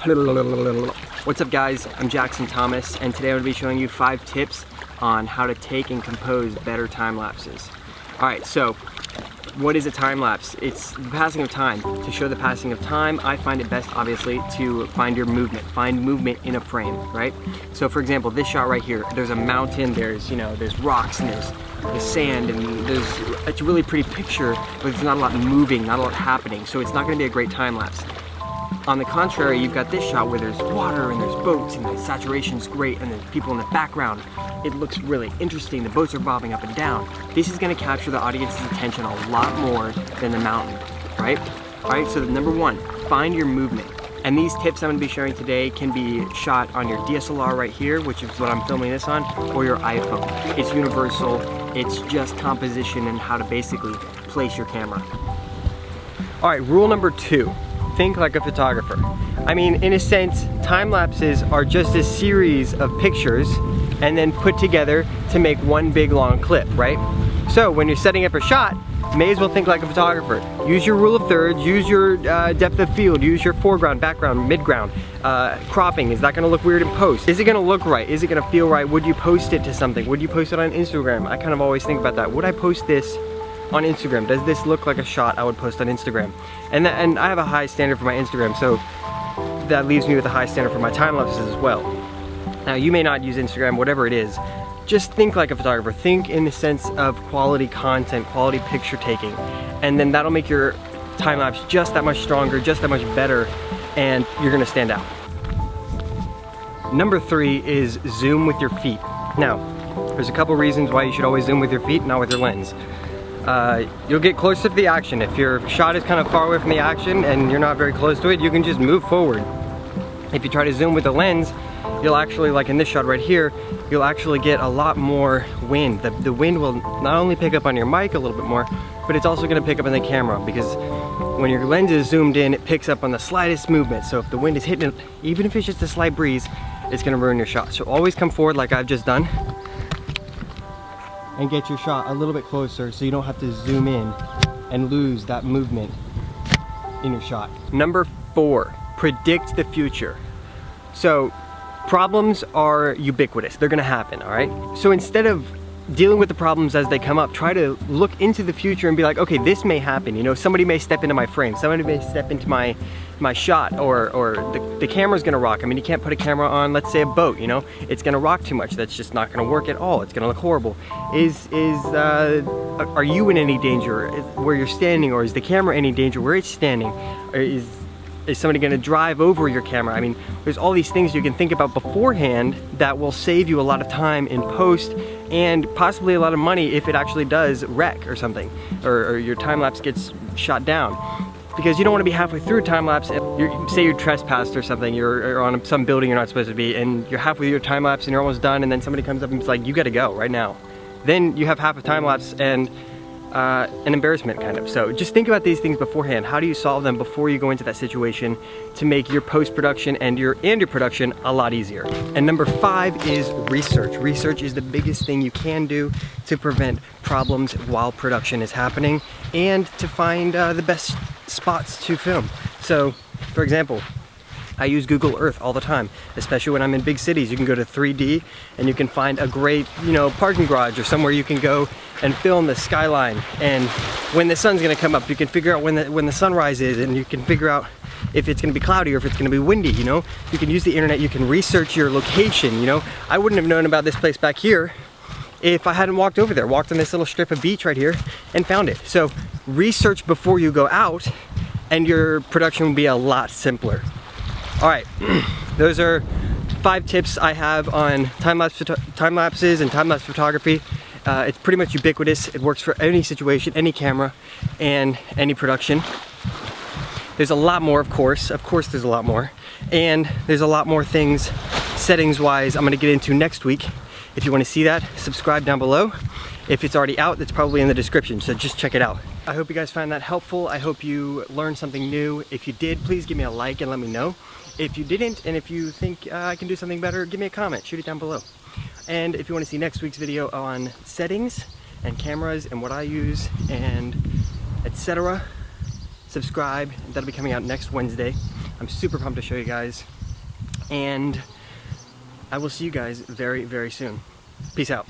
What's up guys, I'm Jackson Thomas, and today I'm going to be showing you 5 tips on how to take and compose better time lapses. Alright, so what is a time lapse? It's the passing of time. To show the passing of time, I find it best obviously to find your movement, find movement in a frame, right? So for example, this shot right here, there's a mountain, there's rocks, and there's sand, and it's a really pretty picture, but there's not a lot moving, not a lot happening, so it's not going to be a great time lapse. On the contrary, you've got this shot where there's water and there's boats and the saturation's great and there's people in the background. It looks really interesting. The boats are bobbing up and down. This is going to capture the audience's attention a lot more than the mountain, right? All right, so number 1, find your movement. And these tips I'm going to be sharing today can be shot on your DSLR right here, which is what I'm filming this on, or your iPhone. It's universal. It's just composition and how to basically place your camera. All right, rule number 2. Think like a photographer. I mean, in a sense, time lapses are just a series of pictures and then put together to make one big long clip, right? So when you're setting up a shot, may as well think like a photographer. Use your rule of thirds, use your depth of field, use your foreground, background, midground. Cropping, is that gonna look weird in post? Is it gonna look right? Is it gonna feel right? Would you post it to something? Would you post it on Instagram? I kind of always think about that. Would I post this on Instagram? Does this look like a shot I would post on Instagram? And I have a high standard for my Instagram, so that leaves me with a high standard for my time lapses as well. Now you may not use Instagram, whatever it is, just think like a photographer. Think in the sense of quality content, quality picture taking, and then that'll make your time lapse just that much stronger, just that much better, and you're gonna stand out. Number 3 is zoom with your feet. Now, there's a couple reasons why you should always zoom with your feet, not with your lens. You'll get closer to the action. If your shot is kind of far away from the action and you're not very close to it, you can just move forward. If you try to zoom with the lens, you'll actually, like in this shot right here, you'll actually get a lot more wind. The wind will not only pick up on your mic a little bit more, but it's also going to pick up on the camera, because when your lens is zoomed in, it picks up on the slightest movement. So if the wind is hitting it, even if it's just a slight breeze, it's going to ruin your shot. So always come forward like I've just done, and get your shot a little bit closer so you don't have to zoom in and lose that movement in your shot. Number 4, predict the future. So problems are ubiquitous, they're gonna happen, all right? So instead of dealing with the problems as they come up, try to look into the future and be like, okay, this may happen, you know, somebody may step into my frame, somebody may step into my shot, or the camera's gonna rock. I mean, you can't put a camera on, let's say, a boat, you know, it's gonna rock too much. That's just not gonna work at all. It's gonna look horrible. Are you in any danger where you're standing, or is the camera in any danger where it's standing? Or is somebody gonna drive over your camera? I mean, there's all these things you can think about beforehand that will save you a lot of time in post, and possibly a lot of money if it actually does wreck or something, or your time lapse gets shot down. Because you don't want to be halfway through a time lapse, say you're trespassed or something, you're on some building you're not supposed to be, and you're halfway through your time lapse and you're almost done, and then somebody comes up and is like, you gotta go right now. Then you have half a time lapse and an embarrassment, kind of. So just think about these things beforehand. How do you solve them before you go into that situation to make your post-production and your production a lot easier? And number 5 is research. Research is the biggest thing you can do to prevent problems while production is happening, and to find the best spots to film. So, for example, I use Google Earth all the time, especially when I'm in big cities. You can go to 3D and you can find a great, parking garage or somewhere you can go and film the skyline. And when the sun's gonna come up, you can figure out when the sunrise is, and you can figure out if it's gonna be cloudy or if it's gonna be windy, you know? You can use the internet, you can research your location, you know? I wouldn't have known about this place back here if I hadn't walked over there, walked on this little strip of beach right here and found it. So research before you go out and your production will be a lot simpler. All right, those are 5 tips I have on time lapses and time-lapse photography. It's pretty much ubiquitous. It works for any situation, any camera, and any production. There's a lot more, of course there's a lot more. And there's a lot more things, settings-wise, I'm gonna get into next week. If you wanna see that, subscribe down below. If it's already out, it's probably in the description, so just check it out. I hope you guys find that helpful. I hope you learned something new. If you did, please give me a like and let me know. If you didn't, and if you think I can do something better, give me a comment, shoot it down below. And if you want to see next week's video on settings and cameras and what I use and etc., subscribe. That'll be coming out next Wednesday. I'm super pumped to show you guys. and I will see you guys very, very soon. Peace out.